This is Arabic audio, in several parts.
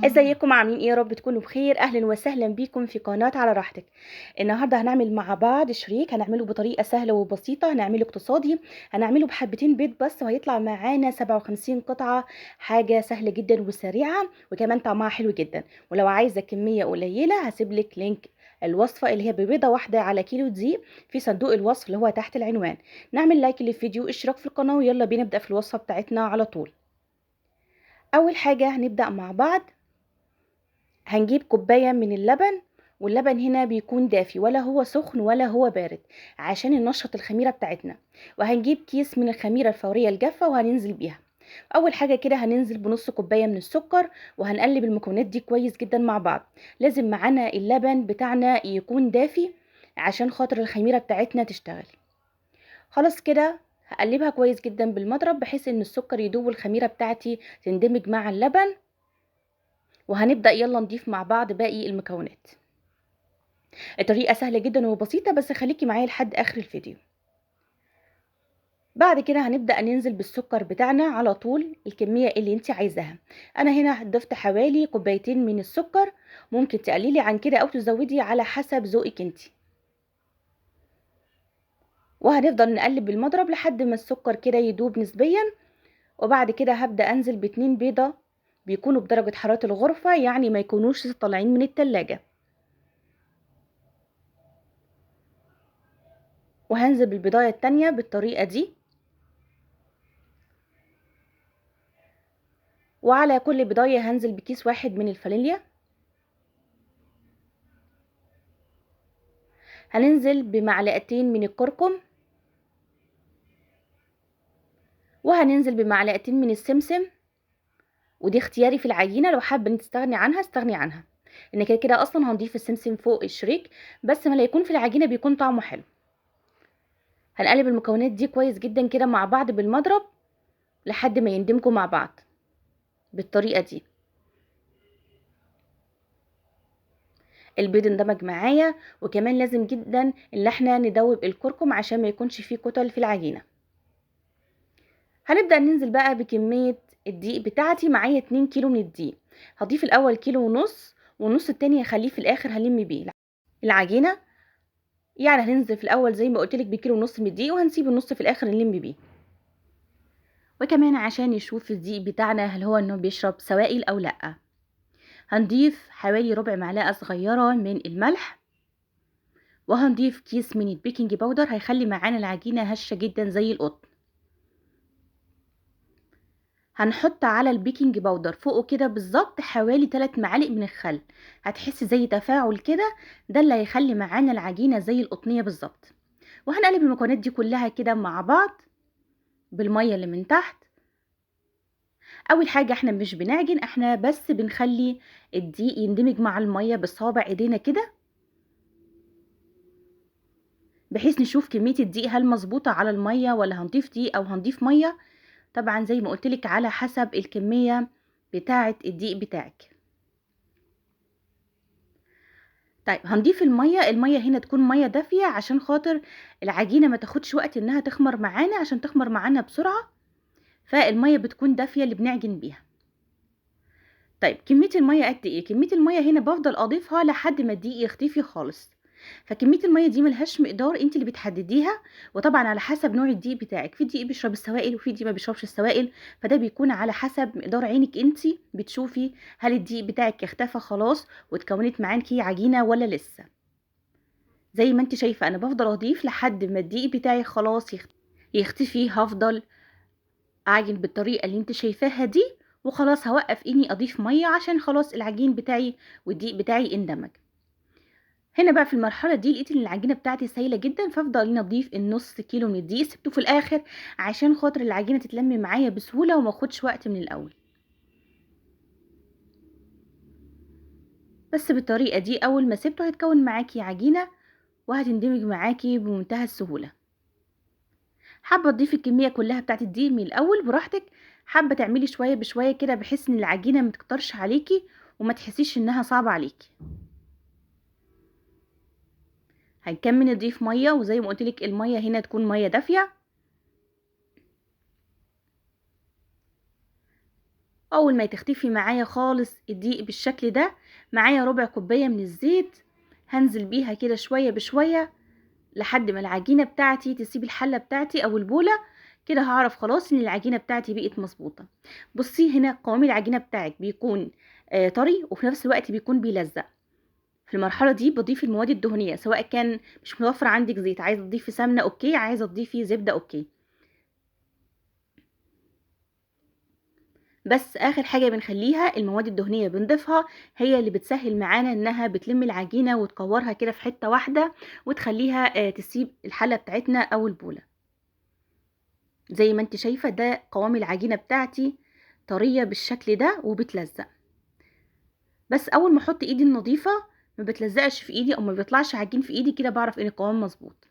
ازيكم عاملين ايه؟ يا رب تكونوا بخير. اهلا وسهلا بيكم في قناة على راحتك. النهارده هنعمل مع بعض شريك، هنعمله بطريقة سهلة وبسيطة، هنعمله اقتصادي، هنعمله بحبتين بيض بس، وهيطلع معانا 57 قطعة. حاجة سهلة جدا وسريعة، وكمان طعمها حلو جدا. ولو عايزة كمية قليلة هسيبلك لينك الوصفة اللي هي ببيضة واحدة على كيلو دي في صندوق الوصف اللي هو تحت العنوان. نعمل لايك للفيديو، اشتراك في القناة، ويلا بينا نبدأ في الوصفة بتاعتنا على طول. اول حاجة هنبدأ مع بعض، هنجيب كوباية من اللبن، واللبن هنا بيكون دافي، ولا هو سخن ولا هو بارد، عشان ننشط الخميرة بتاعتنا. وهنجيب كيس من الخميرة الفورية الجافة وهننزل بيها. اول حاجة كده هننزل بنص كوباية من السكر، وهنقلب المكونات دي كويس جدا مع بعض. لازم معانا اللبن بتاعنا يكون دافي عشان خاطر الخميرة بتاعتنا تشتغل. خلاص كده هقلبها كويس جدا بالمضرب، بحيث ان السكر يدوب والخميرة بتاعتي تندمج مع اللبن. وهنبدأ يلا نضيف مع بعض باقي المكونات. الطريقة سهلة جدا وبسيطة، بس خليكي معايا لحد آخر الفيديو. بعد كده هنبدأ ننزل بالسكر بتاعنا على طول الكمية اللي انت عايزاها. انا هنا ضفت حوالي كوبايتين من السكر، ممكن تقللي عن كده او تزودي على حسب ذوقك انت. وهنفضل نقلب بالمضرب لحد ما السكر كده يدوب نسبيا. وبعد كده هبدأ انزل باتنين بيضة، بيكونوا بدرجة حرارة الغرفة، يعني ما يكونوش طالعين من التلاجة. وهنزل بالبضاية التانية بالطريقة دي. وعلى كل بضاية هنزل بكيس واحد من الفانيليا. هننزل بمعلقتين من الكركم. وهننزل بمعلقتين من السمسم، ودي اختياري في العجينة، لو حابة ان تستغني عنها استغني عنها، ان كده كده اصلا هنضيف السمسم فوق الشريك، بس ما لا يكون في العجينة بيكون طعمه حلو. هنقلب المكونات دي كويس جدا كده مع بعض بالمضرب لحد ما يندمجوا مع بعض بالطريقة دي. البيض اندمج معايا، وكمان لازم جدا ان احنا ندوب الكركم عشان ما يكونش فيه كتل في العجينة. هنبدأ ننزل بقى بكمية الدقيق بتاعتي. معايا 2 كيلو من الدقيق، هضيف الاول كيلو ونص، والنص التاني هخليه في الاخر هلم بيه العجينة. يعني هننزل في الاول زي ما قلت لك بكيلو ونص من الدقيق، وهنسيب النص في الاخر نلم بيه. وكمان عشان نشوف الدقيق بتاعنا هل هو انه بيشرب سوائل او لا، هنضيف حوالي ربع معلقة صغيرة من الملح. وهنضيف كيس من البيكنج باودر، هيخلي معانا العجينة هشة جدا زي القطن. هنحط على البيكنج باودر فوقه كده بالظبط حوالي 3 معالق من الخل، هتحسي زي تفاعل كده، ده اللي هيخلي معانا العجينة زي القطنية بالظبط. وهنقلب المكونات دي كلها كده مع بعض بالمية اللي من تحت. اول حاجة احنا مش بنعجن، احنا بس بنخلي الدقيق يندمج مع المية بصوابع ايدينا كده، بحيث نشوف كمية الدقيق هل مظبوطة على المية ولا هنضيف دقيق او هنضيف مية. طبعا زي ما قلتلك على حسب الكمية بتاعة الدقيق بتاعك. طيب هنضيف المية هنا تكون مية دافية عشان خاطر العجينة ما تاخدش وقت انها تخمر معانا، عشان تخمر معانا بسرعة، فالمية بتكون دافية اللي بنعجن بيها. طيب كمية المية قد ايه؟ كمية المية هنا بفضل اضيفها لحد ما الدقيق يختفي خالص. فكمية المية دي ملهاش مقدار، انت اللي بتحدديها، وطبعا على حسب نوع الدقيق بتاعك، في دقيق بيشرب السوائل وفي دقيق ما بيشربش السوائل، فده بيكون على حسب مقدار عينك انت، بتشوفي هل الدقيق بتاعك اختفى خلاص واتكونت معاكي عجينة ولا لسه. زي ما انت شايفة انا بفضل اضيف لحد ما الدقيق بتاعي خلاص يختفي، هفضل اعجن بالطريقة اللي انت شايفاها دي، وخلاص هوقف اني اضيف مية عشان خلاص العجين بتاعي والدقيق بتاعي اندمج. هنا بقى في المرحله دي لقيت ان العجينه بتاعتي سايله جدا، فافضل هنا اضيف النص كيلو من الدقيق، سبته في الاخر عشان خاطر العجينه تتلم معايا بسهوله وما اخدش وقت من الاول. بس بالطريقه دي اول ما سبته هيتكون معاكي عجينه وهتندمج معاكي بمنتهى السهوله. حابه تضيفي الكميه كلها بتاعت الدقيق من الاول براحتك، حابه تعملي شويه بشويه كده بحيث ان العجينه ما تكترش عليكي وما تحسيش انها صعبه عليكي. هنكمل نضيف ميه، وزي ما قلت لك الميه هنا تكون ميه دافيه. اول ما تختفي معايا خالص الدقيق بالشكل ده، معايا ربع كوبايه من الزيت، هنزل بيها كده شويه بشويه لحد ما العجينه بتاعتي تسيب الحله بتاعتي او البوله. كده هعرف خلاص ان العجينه بتاعتي بقت مظبوطه. بصي هنا قوام العجينه بتاعك بيكون طري وفي نفس الوقت بيكون بيلزق. في المرحله دي بضيف المواد الدهنيه، سواء كان مش متوفر عندك زيت، عايزه تضيفي سمنه اوكي، عايزه تضيفي زبده اوكي. بس اخر حاجه بنخليها المواد الدهنيه بنضيفها، هي اللي بتسهل معانا انها بتلم العجينه وتكورها كده في حته واحده، وتخليها تسيب الحله بتاعتنا او البوله. زي ما انت شايفه ده قوام العجينه بتاعتي، طريه بالشكل ده وبتلزق. بس اول ما احط ايدي النظيفه ما بتلزقش في ايدي او ما بيطلعش عجين في ايدي، كده بعرف ان القوام مظبوط.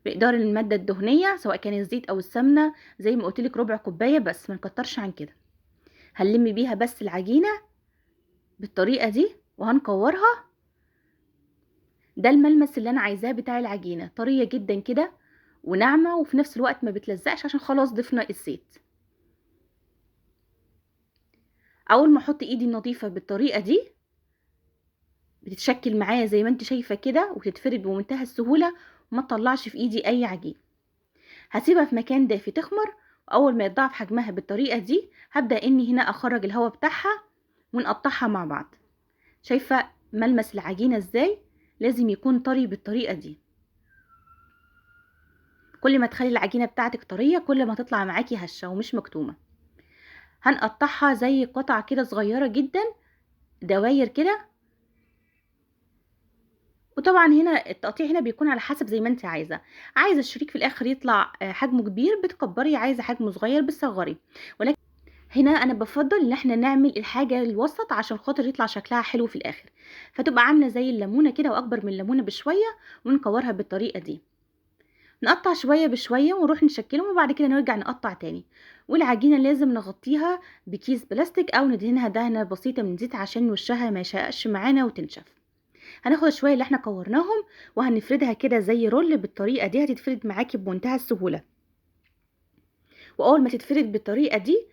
بإدار المادة الدهنية سواء كان الزيت أو السمنة، زي ما قلتلك ربع كوباية بس، ما نكترش عن كده. هنلم بيها بس العجينة بالطريقة دي وهنكورها. ده الملمس اللي أنا عايزاه بتاع العجينة، طرية جدا كده وناعمة وفي نفس الوقت ما بتلزقش عشان خلاص ضفنا الزيت. أول ما أحط إيدي النظيفة بالطريقة دي بتتشكل معايا زي ما انت شايفة كده وتتفرد بمنتهى السهولة وما تطلعش في إيدي أي عجين. هسيبها في مكان دافي تخمر، واول ما يتضاعف حجمها بالطريقه دي هبدا اني هنا اخرج الهواء بتاعها ونقطعها مع بعض. شايفه ملمس العجينه ازاي؟ لازم يكون طري بالطريقه دي. كل ما تخلي العجينه بتاعتك طريه كل ما تطلع معاكي هشه ومش مكتومه. هنقطعها زي قطع كده صغيره جدا، دواير كده. وطبعا هنا التقطيع هنا بيكون على حسب زي ما انت عايزه الشريك في الاخر يطلع حجمه كبير بتكبري، عايزه حجمه صغير بتصغري. ولكن هنا انا بفضل ان احنا نعمل الحاجه الوسط عشان خاطر يطلع شكلها حلو في الاخر، فتبقى عامله زي الليمونه كده واكبر من الليمونه بشويه، ونكورها بالطريقه دي. نقطع شويه بشويه ونروح نشكلهم وبعد كده نرجع نقطع تاني. والعجينه لازم نغطيها بكيس بلاستيك او ندهنها دهنه بسيطه من زيت عشان وشها ما يشققش معانا وتنشف. هناخد شويه اللي احنا كورناهم وهنفردها كده زي رول بالطريقه دي، هتتفرد معاكي بمنتهى السهوله. واول ما تتفرد بالطريقه دي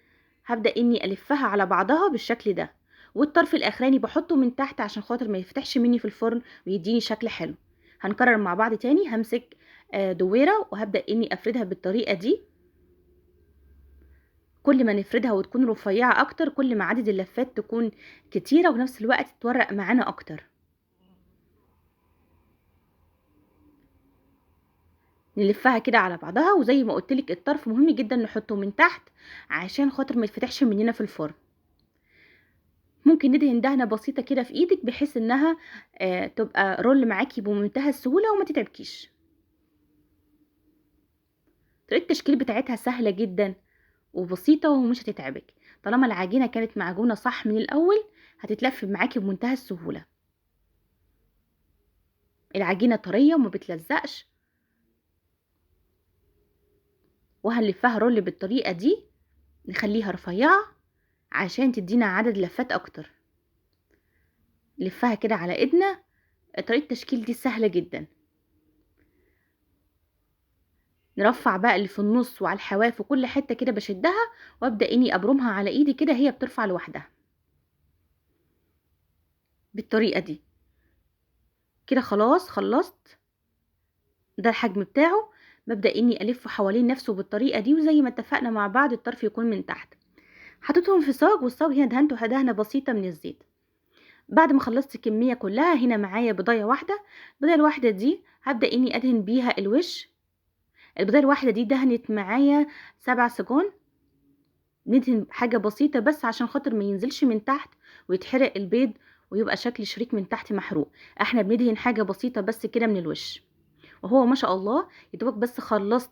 هبدا اني الفها على بعضها بالشكل ده، والطرف الاخراني بحطه من تحت عشان خاطر ما يفتحش مني في الفرن ويديني شكل حلو. هنكرر مع بعض تاني. همسك دويره وهبدا اني افردها بالطريقه دي. كل ما نفردها وتكون رفيعه اكتر كل ما عدد اللفات تكون كتيره وفي نفس الوقت تورق معانا اكتر. نلفها كده على بعضها، وزي ما قلتلك الطرف مهم جدا نحطه من تحت عشان خاطر ما يتفتحش مننا في الفرن. ممكن ندهن دهنة بسيطة كده في ايدك بحيث انها تبقى رول معاكي بمنتهى السهولة وما تتعبكيش. طريقة التشكيل بتاعتها سهلة جدا وبسيطة ومش هتتعبك، طالما العجينة كانت معجونة صح من الاول هتتلف معاكي بمنتهى السهولة. العجينة طرية وما بتلزقش. وهنلفها رول بالطريقة دي، نخليها رفيعة عشان تدينا عدد لفات اكتر. لفها كده على ايدنا. طريقة التشكيل دي سهلة جدا. نرفع بقى اللي في النص وعلى الحواف وكل حتة كده بشدها وابدأ اني ابرمها على ايدي كده، هي بترفع لوحدها بالطريقة دي. كده خلاص خلصت. ده الحجم بتاعه. ببدأ اني الفه حوالين نفسه بالطريقة دي، وزي ما اتفقنا مع بعض الطرف يكون من تحت. حطيتهم في صاج، والصاج هنا دهنته دهنة بسيطة من الزيت. بعد ما خلصت الكمية كلها هنا معايا بضاية واحدة. البضاية الواحدة دي هبدأ اني ادهن بيها الوش. البضاية الواحدة دي دهنت معايا 7 سجون. ندهن حاجة بسيطة بس عشان خاطر ما ينزلش من تحت ويتحرق البيض ويبقى شكل شريك من تحت محروق. احنا بندهن حاجة بسيطة بس كده من الوش. وهو ما شاء الله يدوبك بس خلصت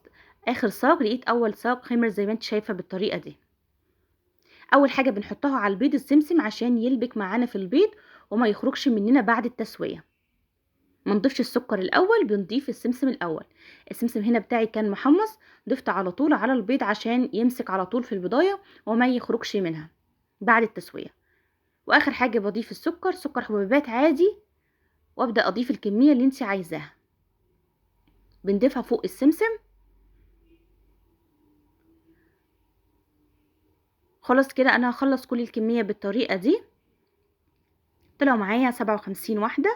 اخر ساق، لقيت اول ساق خمر زي ما انت شايفة بالطريقة دي. اول حاجة بنحطها على البيض السمسم عشان يلبك معانا في البيض وما يخرجش مننا بعد التسوية. ما نضيفش السكر الاول، بنضيف السمسم الاول. السمسم هنا بتاعي كان محمص، ضفت على طول على البيض عشان يمسك على طول في البضاية وما يخرجش منها بعد التسوية. واخر حاجة بضيف السكر، سكر حبيبات عادي، وابدأ اضيف الكمية اللي انت عايزاها. بنضيفها فوق السمسم خلاص كده انا هخلص كل الكمية بالطريقة دي. طلعوا معايا 57 واحدة.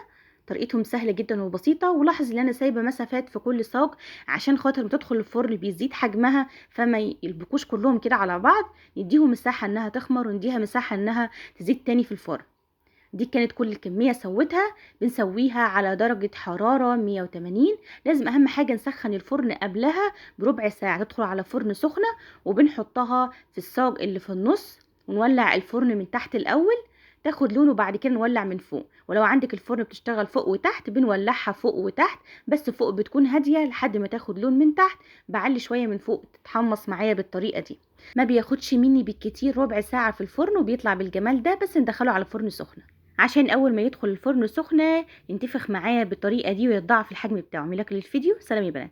طريقتهم سهلة جدا وبسيطة، ولاحظ ان انا سايبة مسافات في كل صاج عشان خاطر ما تدخل الفرن بيزيد حجمها فما يلبكوش كلهم كده على بعض، نديهم مساحة انها تخمر ونديها مساحة انها تزيد تاني في الفرن. دي كانت كل الكمية سويتها. بنسويها على درجة حرارة 180. لازم اهم حاجة نسخن الفرن قبلها بربع ساعة، تدخل على فرن سخنة. وبنحطها في الصاج اللي في النص ونولع الفرن من تحت الاول تاخد لون، وبعد كده نولع من فوق. ولو عندك الفرن بتشتغل فوق وتحت بنولعها فوق وتحت، بس فوق بتكون هادية لحد ما تاخد لون من تحت. بعلي شوية من فوق تتحمص معايا بالطريقة دي. ما بياخدش مني بالكتير ربع ساعة في الفرن وبيطلع بالجمال ده، بس ندخله على فرن سخنة عشان اول ما يدخل الفرن سخنة ينتفخ معايا بالطريقة دي ويتضاعف الحجم بتاعه. ملك للفيديو، سلام يا بنات.